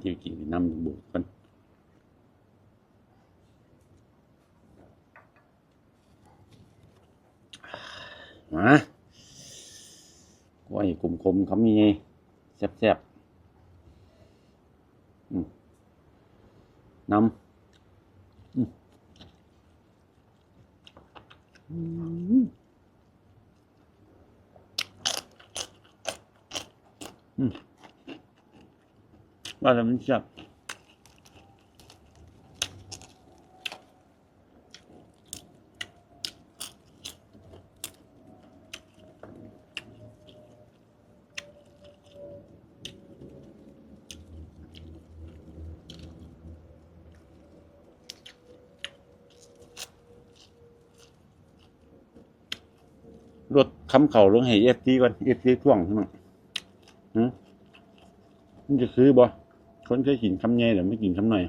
ที่กินน้ำบุกกันมาก้อยกลมๆเขามีแซ่บๆน้ำว่าแล้วมันแซ่บรถคำเข่าลงให้เอฟซีก่อนเอฟซีท่วงใช่ไหมมันจะคือบ่คนเคยกินคำใหญ่หรือไม่กินคำหน่อย